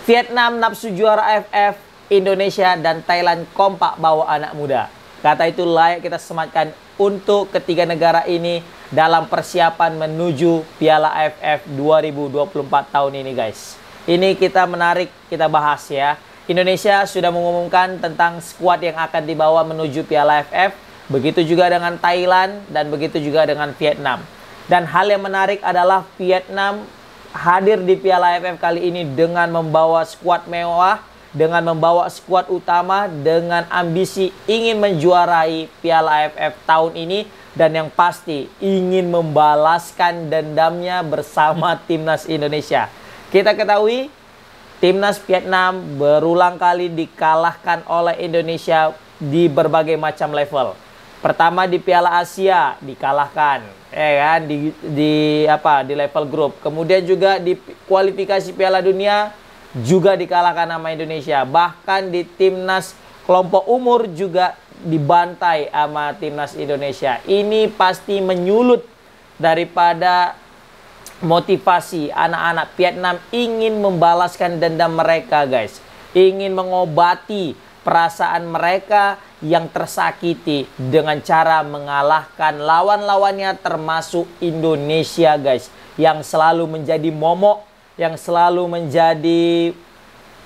Vietnam nafsu juara AFF, Indonesia dan Thailand kompak bawa anak muda. Kata itu layak kita sematkan untuk ketiga negara ini dalam persiapan menuju Piala AFF 2024 tahun ini, guys. Ini kita menarik, kita bahas ya. Indonesia sudah mengumumkan tentang skuad yang akan dibawa menuju Piala AFF. Begitu juga dengan Thailand dan begitu juga dengan Vietnam. Dan hal yang menarik adalah Vietnam hadir di Piala AFF kali ini dengan membawa skuad mewah, dengan membawa skuad utama, dengan ambisi ingin menjuarai Piala AFF tahun ini, dan yang pasti ingin membalaskan dendamnya bersama timnas Indonesia. Kita ketahui timnas Vietnam berulang kali dikalahkan oleh Indonesia di berbagai macam level. Pertama di Piala Asia dikalahkan, kan, di level grup. Kemudian juga di kualifikasi Piala Dunia juga dikalahkan sama Indonesia. Bahkan di timnas kelompok umur juga dibantai sama timnas Indonesia. Ini pasti menyulut daripada motivasi anak-anak Vietnam ingin membalaskan dendam mereka, guys. Ingin mengobati perasaan mereka yang tersakiti dengan cara mengalahkan lawan-lawannya termasuk Indonesia, guys. Yang selalu menjadi momok, yang selalu menjadi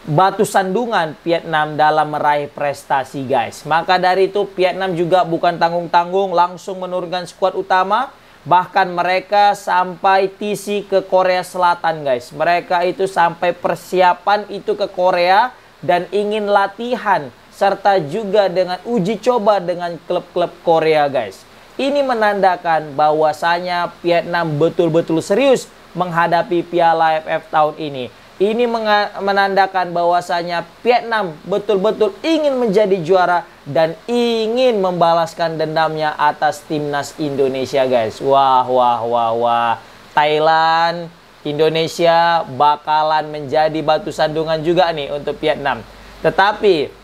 batu sandungan Vietnam dalam meraih prestasi, guys. Maka dari itu Vietnam juga bukan tanggung-tanggung, langsung menurunkan skuad utama. Bahkan mereka sampai TC ke Korea Selatan, guys. Mereka itu sampai persiapan itu ke Korea dan ingin latihan serta juga dengan uji coba dengan klub-klub Korea, guys. Ini menandakan bahwasanya Vietnam betul-betul serius menghadapi Piala AFF tahun ini. Ini menandakan bahwasanya Vietnam betul-betul ingin menjadi juara dan ingin membalaskan dendamnya atas timnas Indonesia, guys. Wah, wah, wah, wah. Thailand, Indonesia bakalan menjadi batu sandungan juga nih untuk Vietnam. Tetapi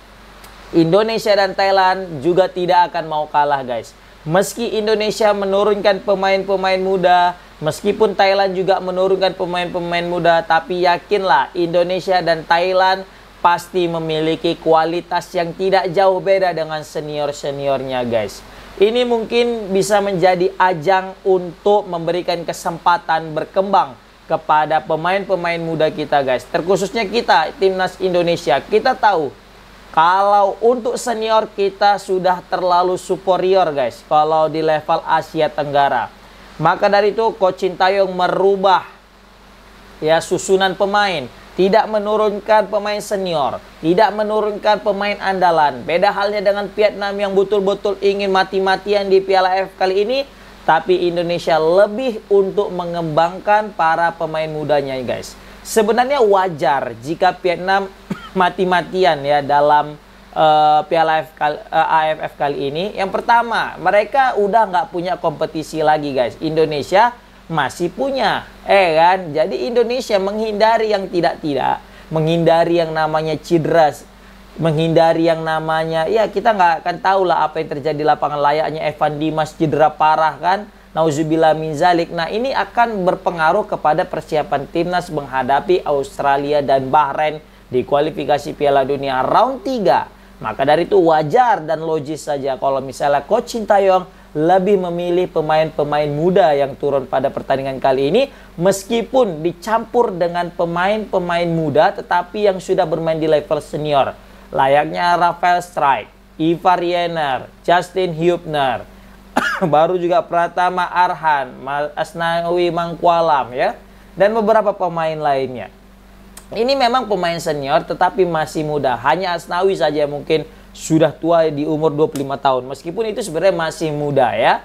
Indonesia dan Thailand juga tidak akan mau kalah, guys. Meski Indonesia menurunkan pemain-pemain muda, meskipun Thailand juga menurunkan pemain-pemain muda, tapi yakinlah Indonesia dan Thailand pasti memiliki kualitas yang tidak jauh beda dengan senior-seniornya, guys. Ini mungkin bisa menjadi ajang untuk memberikan kesempatan berkembang kepada pemain-pemain muda kita, guys. Terkhususnya kita, timnas Indonesia. Kita tahu kalau untuk senior kita sudah terlalu superior, guys, kalau di level Asia Tenggara. Maka dari itu Coach Sintayong merubah ya susunan pemain, tidak menurunkan pemain senior, tidak menurunkan pemain andalan. Beda halnya dengan Vietnam yang betul-betul ingin mati-matian di Piala AFF kali ini, tapi Indonesia lebih untuk mengembangkan para pemain mudanya, guys. Sebenarnya wajar jika Vietnam mati-matian ya dalam Piala AFF kali ini. Yang pertama, mereka udah nggak punya kompetisi lagi, guys. Indonesia masih punya, kan? Jadi Indonesia menghindari yang tidak-tidak, menghindari yang namanya cedera, menghindari yang namanya, ya kita nggak akan tahu lah apa yang terjadi di lapangan. Layaknya Evan Dimas cedera parah, kan? Nauzubillah min zalik. Nah, ini akan berpengaruh kepada persiapan timnas menghadapi Australia dan Bahrain di kualifikasi Piala Dunia round 3. Maka dari itu wajar dan logis saja kalau misalnya Coach Sintayong lebih memilih pemain-pemain muda yang turun pada pertandingan kali ini, meskipun dicampur dengan pemain-pemain muda tetapi yang sudah bermain di level senior. Layaknya Rafael Strijk, Ivar Jenner, Justin Hubner, baru juga Pratama Arhan, Asnawi Mangkualam, ya, dan beberapa pemain lainnya. Ini memang pemain senior tetapi masih muda. Hanya Asnawi saja mungkin sudah tua di umur 25 tahun. Meskipun itu sebenarnya masih muda, ya.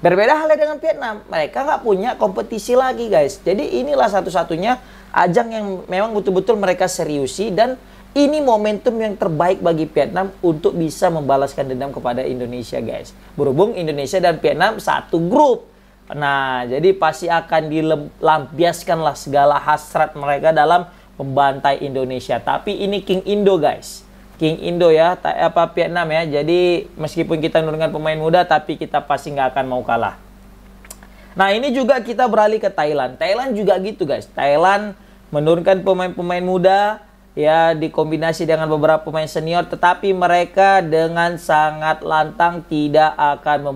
Berbeda halnya dengan Vietnam. Mereka nggak punya kompetisi lagi, guys. Jadi inilah satu-satunya ajang yang memang betul-betul mereka seriusi. Dan ini momentum yang terbaik bagi Vietnam untuk bisa membalaskan dendam kepada Indonesia, guys. Berhubung Indonesia dan Vietnam satu grup. Nah, jadi pasti akan dilampiaskanlah segala hasrat mereka dalam membantai Indonesia. Tapi ini King Indo, guys. King Indo ya, Vietnam ya. Jadi meskipun kita menurunkan pemain muda, tapi kita pasti nggak akan mau kalah. Nah, ini juga kita beralih ke Thailand. Thailand juga gitu, guys. Thailand menurunkan pemain-pemain muda, ya dikombinasi dengan beberapa pemain senior, tetapi mereka dengan sangat lantang tidak akan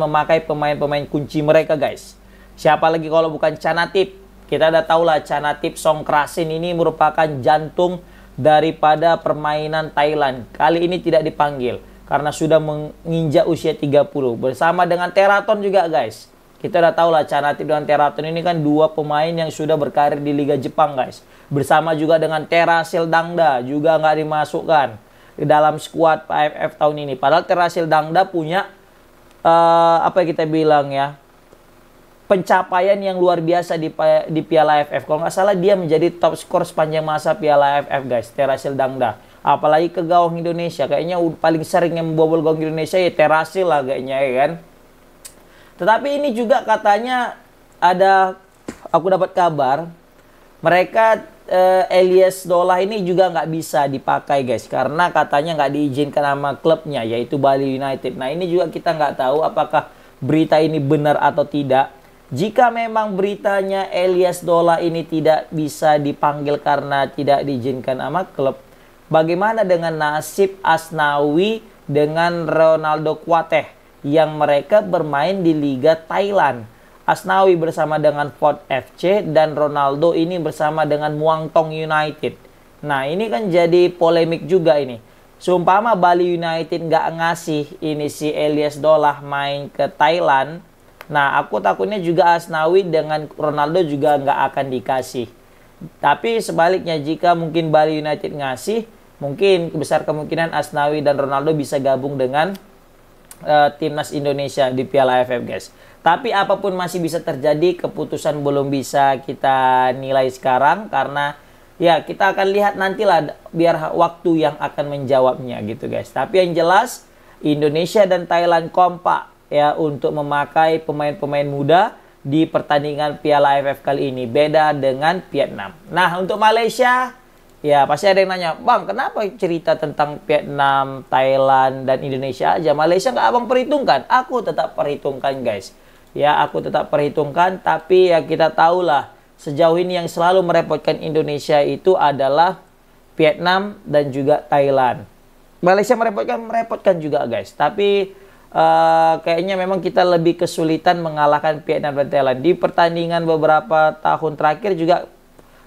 memakai pemain-pemain kunci mereka, guys. Siapa lagi kalau bukan Canatip? Kita udah tahu lah Canatip Songkrasin ini merupakan jantung daripada permainan Thailand. Kali ini tidak dipanggil karena sudah menginjak usia 30 bersama dengan Teraton juga, guys. Kita udah tahu lah Canatip dan Teraton ini kan dua pemain yang sudah berkarir di Liga Jepang, guys. Bersama juga dengan Terasil Dangda juga nggak dimasukkan di dalam skuad AFF tahun ini. Padahal Terasil Dangda punya apa yang kita bilang ya, pencapaian yang luar biasa di Piala AFF. Kalau nggak salah dia menjadi top skor sepanjang masa Piala AFF, guys, Terasil Dangda. Apalagi ke gawang Indonesia, kayaknya paling sering yang membobol gawang Indonesia ya Terasil lah kayaknya, ya kan. Tetapi ini juga katanya aku dapat kabar, mereka Elias Dolah ini juga nggak bisa dipakai, guys, karena katanya nggak diizinkan sama klubnya, yaitu Bali United. Nah ini juga kita nggak tahu apakah berita ini benar atau tidak. Jika memang beritanya Elias Dolah ini tidak bisa dipanggil karena tidak diizinkan sama klub, bagaimana dengan nasib Asnawi dengan Ronaldo Kuateh yang mereka bermain di Liga Thailand? Asnawi bersama dengan Ford FC dan Ronaldo ini bersama dengan Muang Thong United. Nah ini kan jadi polemik juga ini. Seumpama Bali United nggak ngasih ini si Elias Dolah main ke Thailand, nah aku takutnya juga Asnawi dengan Ronaldo juga nggak akan dikasih. Tapi sebaliknya, jika mungkin Bali United ngasih, mungkin besar kemungkinan Asnawi dan Ronaldo bisa gabung dengan timnas Indonesia di Piala AFF, guys. Tapi apapun masih bisa terjadi, keputusan belum bisa kita nilai sekarang karena ya kita akan lihat nantilah, biar waktu yang akan menjawabnya gitu, guys. Tapi yang jelas Indonesia dan Thailand kompak ya untuk memakai pemain-pemain muda di pertandingan Piala AFF kali ini, beda dengan Vietnam. Nah, untuk Malaysia ya pasti ada yang nanya, Bang, kenapa cerita tentang Vietnam, Thailand, dan Indonesia aja? Malaysia nggak abang perhitungkan? Aku tetap perhitungkan, guys. Ya, aku tetap perhitungkan, tapi ya kita tahulah, sejauh ini yang selalu merepotkan Indonesia itu adalah Vietnam dan juga Thailand. Malaysia merepotkan juga, guys. Tapi kayaknya memang kita lebih kesulitan mengalahkan Vietnam dan Thailand. Di pertandingan beberapa tahun terakhir juga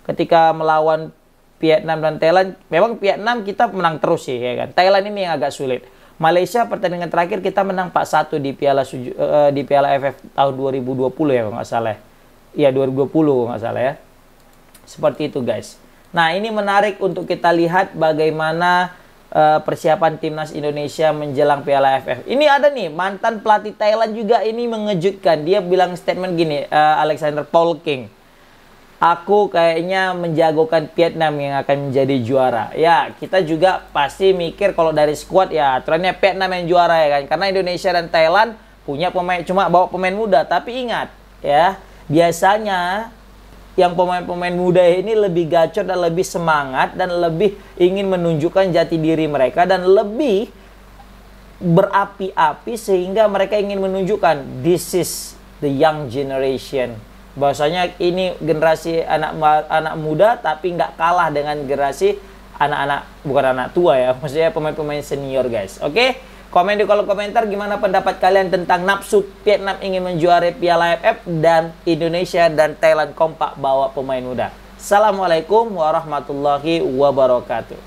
ketika melawan Vietnam dan Thailand, memang Vietnam kita menang terus sih, ya kan. Thailand ini yang agak sulit. Malaysia pertandingan terakhir kita menang 4-1 di Piala AFF tahun 2020 ya kalau nggak salah. Iya 2020 nggak salah ya. Seperti itu, guys. Nah ini menarik untuk kita lihat bagaimana persiapan timnas Indonesia menjelang Piala AFF. Ini ada nih mantan pelatih Thailand juga, ini mengejutkan. Dia bilang statement gini, Alexander Paul King. Aku kayaknya menjagokan Vietnam yang akan menjadi juara. Ya, kita juga pasti mikir kalau dari skuad ya aturannya Vietnam yang juara ya kan. Karena Indonesia dan Thailand punya pemain, cuma bawa pemain muda. Tapi ingat ya, biasanya yang pemain-pemain muda ini lebih gacor dan lebih semangat dan lebih ingin menunjukkan jati diri mereka dan lebih berapi-api sehingga mereka ingin menunjukkan this is the young generation. Bahwasanya ini generasi anak muda tapi nggak kalah dengan generasi anak-anak, bukan anak tua ya, maksudnya pemain-pemain senior, guys. Oke, komen di kolom komentar gimana pendapat kalian tentang nafsu Vietnam ingin menjuarai Piala AFF dan Indonesia dan Thailand kompak bawa pemain muda. Assalamualaikum warahmatullahi wabarakatuh.